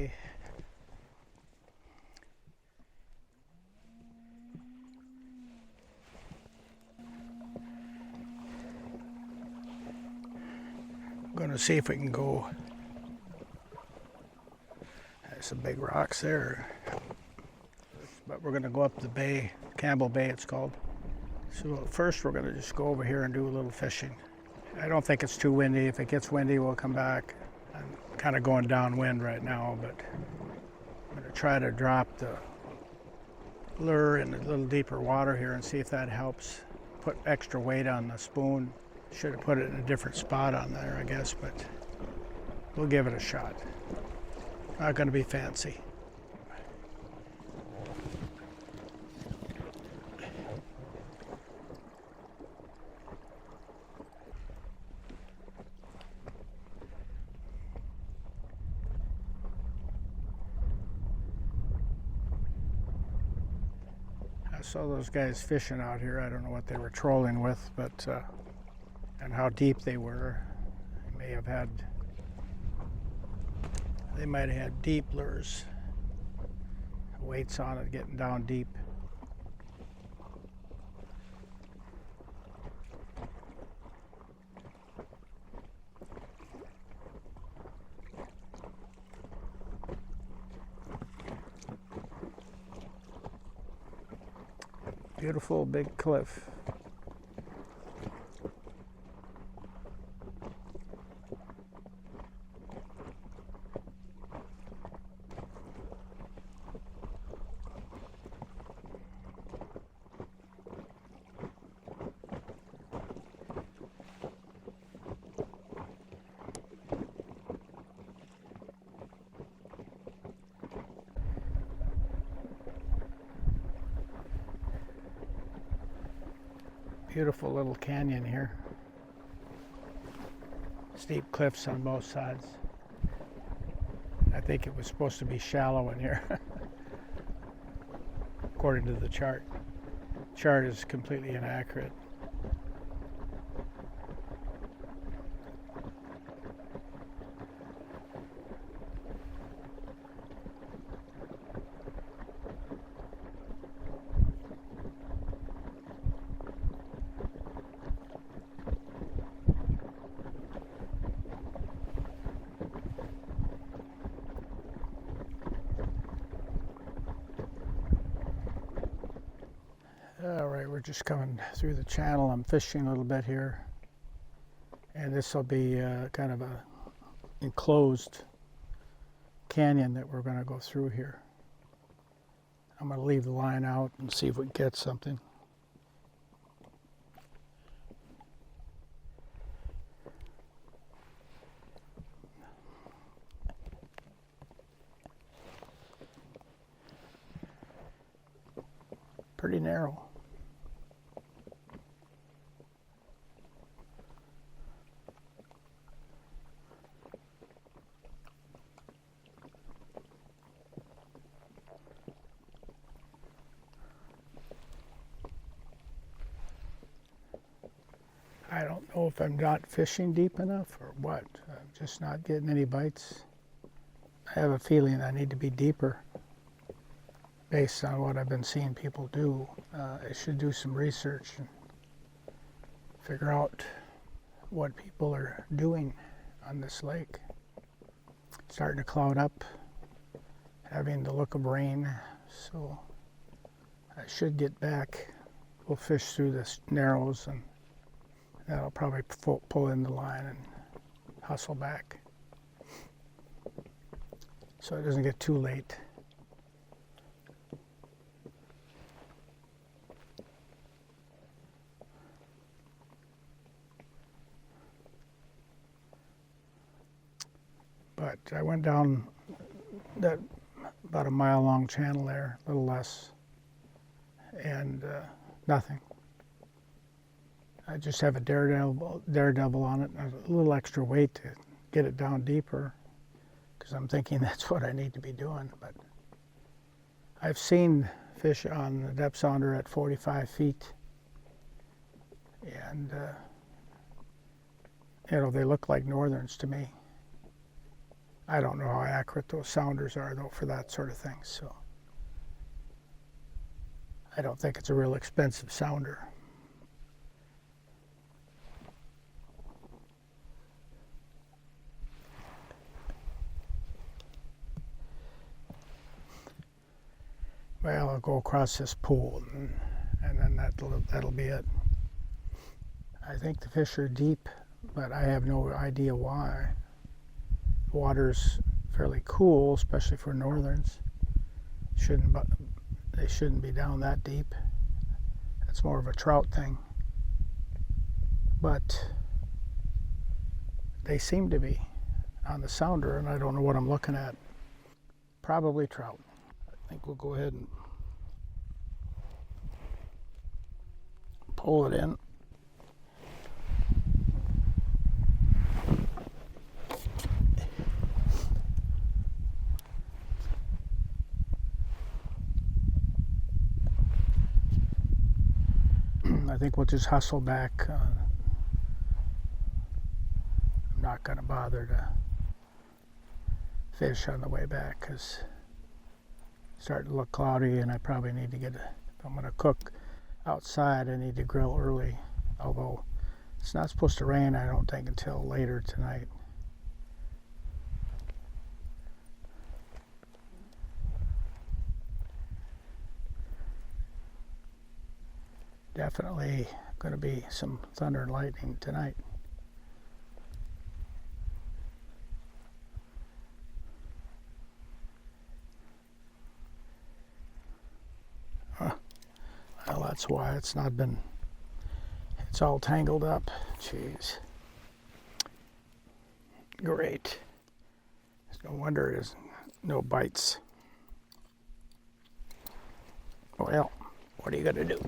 Bay. I'm going to see if we can go. There's some big rocks there. But we're going to go up the bay, Campbell Bay it's called. So first we're going to just go over here and do a little fishing. I don't think it's too windy. If it gets windy, we'll come back. I'm kind of going downwind right now, but I'm going to try to drop the lure in a little deeper water here and see if that helps put extra weight on the spoon. Should have put it in a different spot on there, I guess, but we'll give it a shot. Not going to be fancy. I saw those guys fishing out here. I don't know what they were trolling with, but and how deep they were. They might have had deep lures. Weights on it, getting down deep. Beautiful big cliff. Beautiful little canyon here. Steep cliffs on both sides. I think it was supposed to be shallow in here, according to the chart. Chart is completely inaccurate. All right, we're just coming through the channel. I'm fishing a little bit here, and this will be kind of a enclosed canyon that we're going to go through here. I'm going to leave the line out and see if we can get something. Pretty narrow. I don't know if I'm not fishing deep enough or what. I'm just not getting any bites. I have a feeling I need to be deeper based on what I've been seeing people do. I should do some research and figure out what people are doing on this lake. It's starting to cloud up, having the look of rain, so I should get back. We'll fish through the narrows, and that'll probably pull in the line and hustle back, so it doesn't get too late. But I went down that about a mile long channel there, a little less, and nothing. I just have a daredevil on it, and a little extra weight to get it down deeper, because I'm thinking that's what I need to be doing. But I've seen fish on the depth sounder at 45 feet, and they look like northerns to me. I don't know how accurate those sounders are, though, for that sort of thing. So I don't think it's a real expensive sounder. Well, I'll go across this pool, and then that'll be it. I think the fish are deep, but I have no idea why. The water's fairly cool, especially for northerns. They shouldn't be down that deep. That's more of a trout thing. But they seem to be on the sounder, and I don't know what I'm looking at. Probably trout. I think we'll go ahead and pull it in. I think we'll just hustle back. I'm not going to bother to fish on the way back because it's starting to look cloudy, and I probably need to if I'm going to cook outside, I need to grill early, although it's not supposed to rain, I don't think, until later tonight. Definitely going to be some thunder and lightning tonight. Well, that's why it's all tangled up. Jeez. Great. It's no wonder there's no bites. Well, what are you going to do?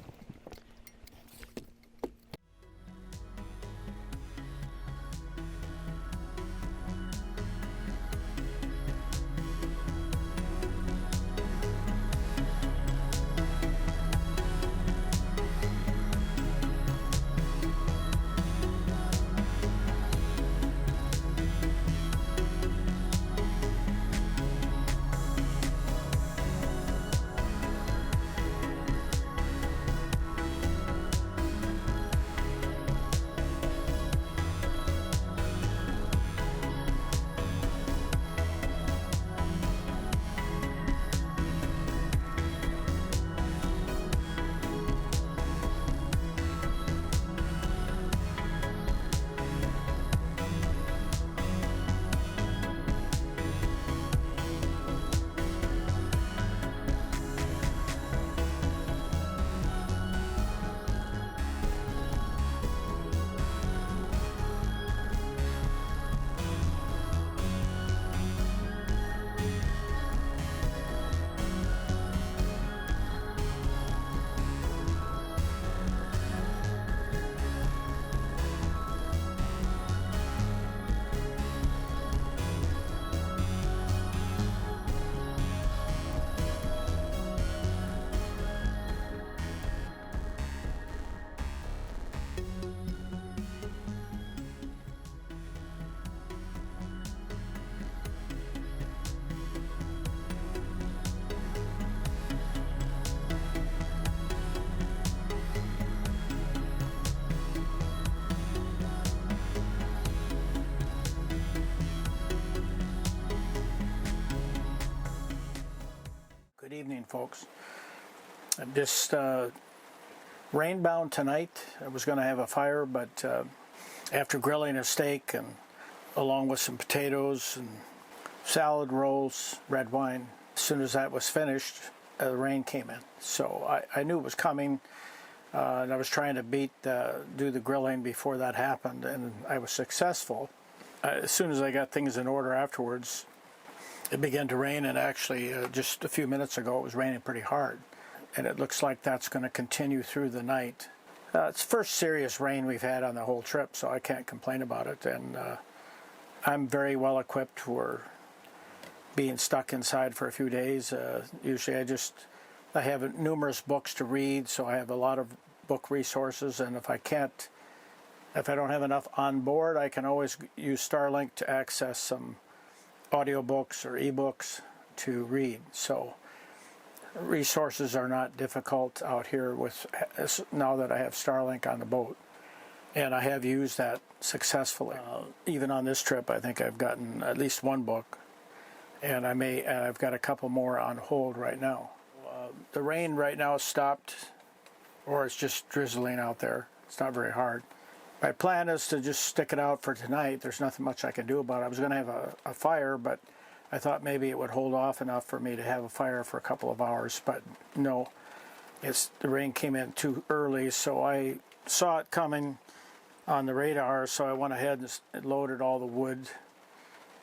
Good evening, folks. I'm just rainbound tonight. I was going to have a fire, but after grilling a steak and along with some potatoes and salad rolls, red wine, as soon as that was finished, the rain came in. So I knew it was coming, and I was trying to do the grilling before that happened, and I was successful. As soon as I got things in order afterwards, it began to rain, and actually just a few minutes ago it was raining pretty hard, and it looks like that's going to continue through the night. It's the first serious rain we've had on the whole trip, so I can't complain about it, and I'm very well equipped for being stuck inside for a few days. Usually I have numerous books to read, so I have a lot of book resources, and if I don't have enough on board, I can always use Starlink to access some audiobooks or ebooks to read. So resources are not difficult out here with now that I have Starlink on the boat, and I have used that successfully. Even on this trip, I think I've gotten at least one book, and I've got a couple more on hold right now. The rain right now has stopped, or it's just drizzling out there. It's not very hard. My plan is to just stick it out for tonight. There's nothing much I can do about it. I was going to have a fire, but I thought maybe it would hold off enough for me to have a fire for a couple of hours, but no. The rain came in too early, so I saw it coming on the radar, so I went ahead and loaded all the wood,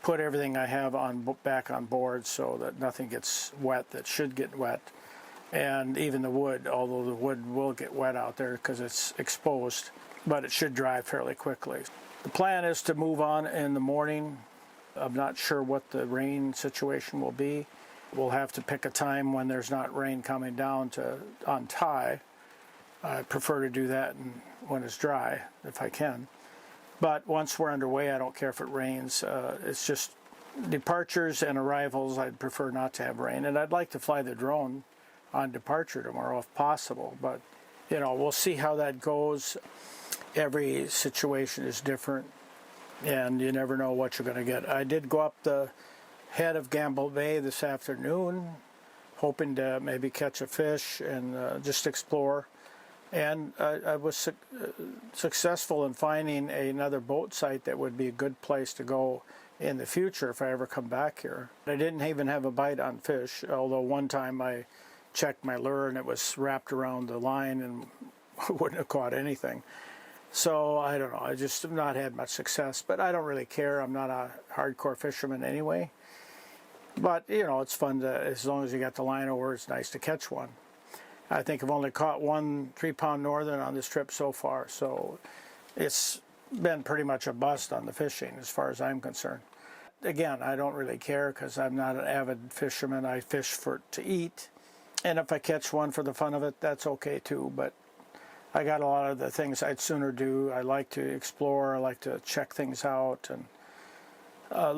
put everything I have back on board so that nothing gets wet that should get wet. And even the wood, although the wood will get wet out there because it's exposed, but it should dry fairly quickly. The plan is to move on in the morning. I'm not sure what the rain situation will be. We'll have to pick a time when there's not rain coming down to untie. I prefer to do that when it's dry, if I can. But once we're underway, I don't care if it rains. It's just departures and arrivals, I'd prefer not to have rain. And I'd like to fly the drone on departure tomorrow if possible. But, you know, we'll see how that goes. Every situation is different, and you never know what you're going to get. I did go up the head of Campbell Bay this afternoon, hoping to maybe catch a fish and just explore. And I was successful in finding another boat site that would be a good place to go in the future if I ever come back here. I didn't even have a bite on fish, although one time I checked my lure and it was wrapped around the line and wouldn't have caught anything. So I don't know, I just have not had much success, but I don't really care. I'm not a hardcore fisherman anyway. But, you know, it's fun to, as long as you got the line over, it's nice to catch one. I think I've only caught one 3-pound northern on this trip so far, so it's been pretty much a bust on the fishing as far as I'm concerned. Again, I don't really care because I'm not an avid fisherman. I fish to eat, and if I catch one for the fun of it, that's okay too, but I got a lot of the things I'd sooner do. I like to explore, I like to check things out, and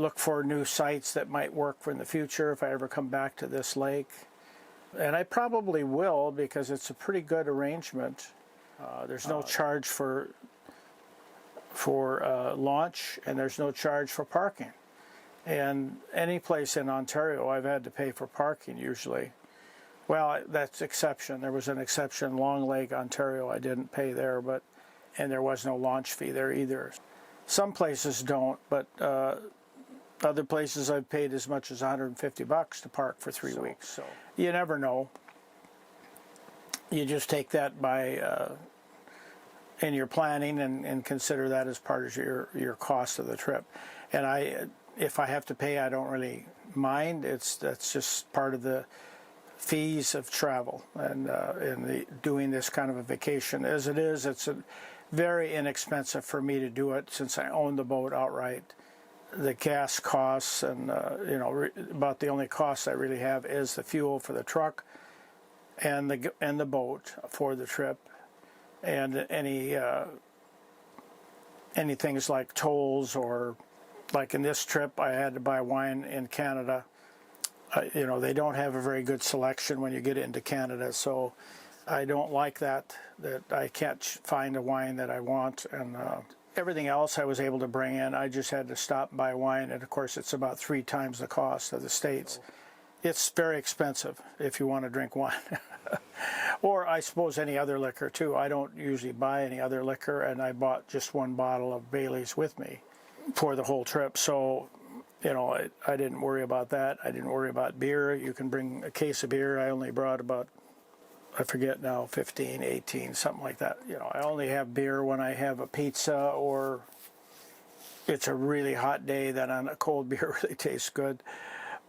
look for new sites that might work for in the future if I ever come back to this lake. And I probably will, because it's a pretty good arrangement. There's no charge for launch, and there's no charge for parking. And any place in Ontario, I've had to pay for parking usually. Well, that's exception. There was an exception, Long Lake, Ontario. I didn't pay there, and there was no launch fee there either. Some places don't, but other places I've paid as much as $150 to park for 3 weeks. So you never know. You just take that by in your planning and consider that as part of your cost of the trip. And if I have to pay, I don't really mind. That's just part of the fees of travel and doing this kind of a vacation. As it is, it's very inexpensive for me to do it since I own the boat outright. The gas costs and about the only costs I really have is the fuel for the truck and the boat for the trip, and any things like tolls, or like in this trip I had to buy wine in Canada. They don't have a very good selection when you get into Canada, so I don't like that I can't find a wine that I want. And everything else I was able to bring in, I just had to stop and buy wine, and of course it's about 3 times the cost of the States. It's very expensive if you want to drink wine. Or I suppose any other liquor too. I don't usually buy any other liquor, and I bought just 1 bottle of Bailey's with me for the whole trip. So, I didn't worry about that. I didn't worry about beer. You can bring a case of beer. I only brought about, I forget now, 15, 18, something like that. I only have beer when I have a pizza, or it's a really hot day that a cold beer really tastes good.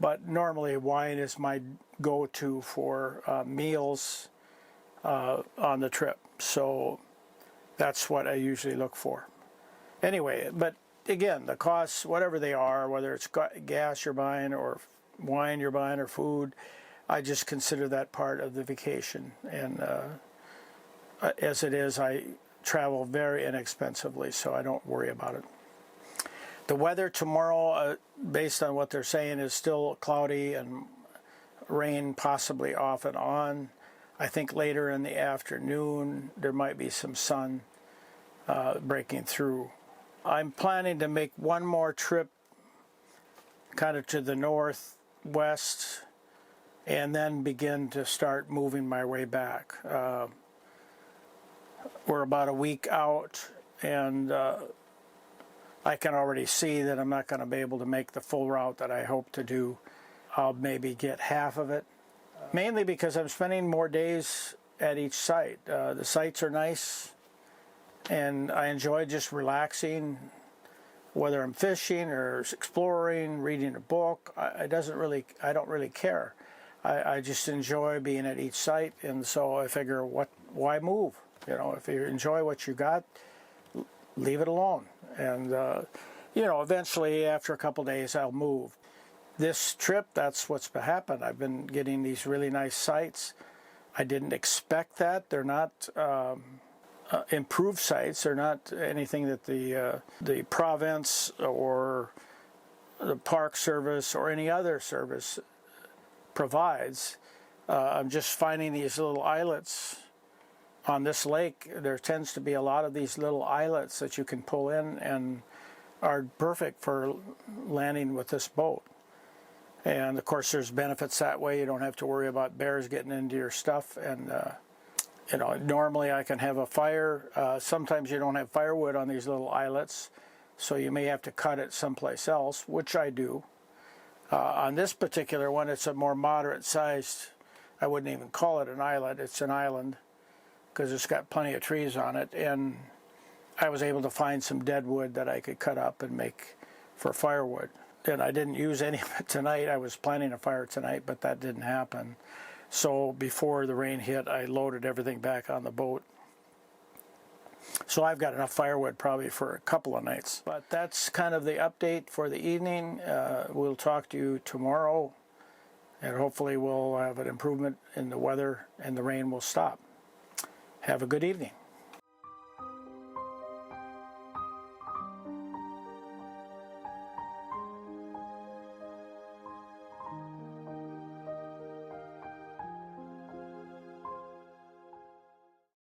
But normally wine is my go-to for meals on the trip. So that's what I usually look for. Anyway, but again, the costs, whatever they are, whether it's gas you're buying or wine you're buying or food, I just consider that part of the vacation. And as it is, I travel very inexpensively, so I don't worry about it. The weather tomorrow, based on what they're saying, is still cloudy and rain possibly off and on. I think later in the afternoon there might be some sun breaking through. I'm planning to make one more trip kind of to the northwest and then begin to start moving my way back. We're about a week out, and I can already see that I'm not going to be able to make the full route that I hope to do. I'll maybe get half of it, mainly because I'm spending more days at each site. The sites are nice, and I enjoy just relaxing, whether I'm fishing or exploring, reading a book. I don't really care. I just enjoy being at each site, and so I figure, why move? You know, if you enjoy what you got, leave it alone. And you know, eventually after a couple days I'll move. This trip, that's what's happened. I've been getting these really nice sites. I didn't expect that. They're not improved sites. They're not anything that the province or the Park Service or any other service provides. I'm just finding these little islets on this lake. There tends to be a lot of these little islets that you can pull in and are perfect for landing with this boat. And of course there's benefits that way. You don't have to worry about bears getting into your stuff. And you know, normally I can have a fire. Sometimes you don't have firewood on these little islets, so you may have to cut it someplace else, which I do. On this particular one, it's a more moderate sized, I wouldn't even call it an islet, it's an island, because it's got plenty of trees on it, and I was able to find some dead wood that I could cut up and make for firewood. And I didn't use any of it tonight. I was planning a fire tonight, but that didn't happen. So before the rain hit, I loaded everything back on the boat. So I've got enough firewood probably for a couple of nights. But that's kind of the update for the evening. We'll talk to you tomorrow, and hopefully we'll have an improvement in the weather and the rain will stop. Have a good evening.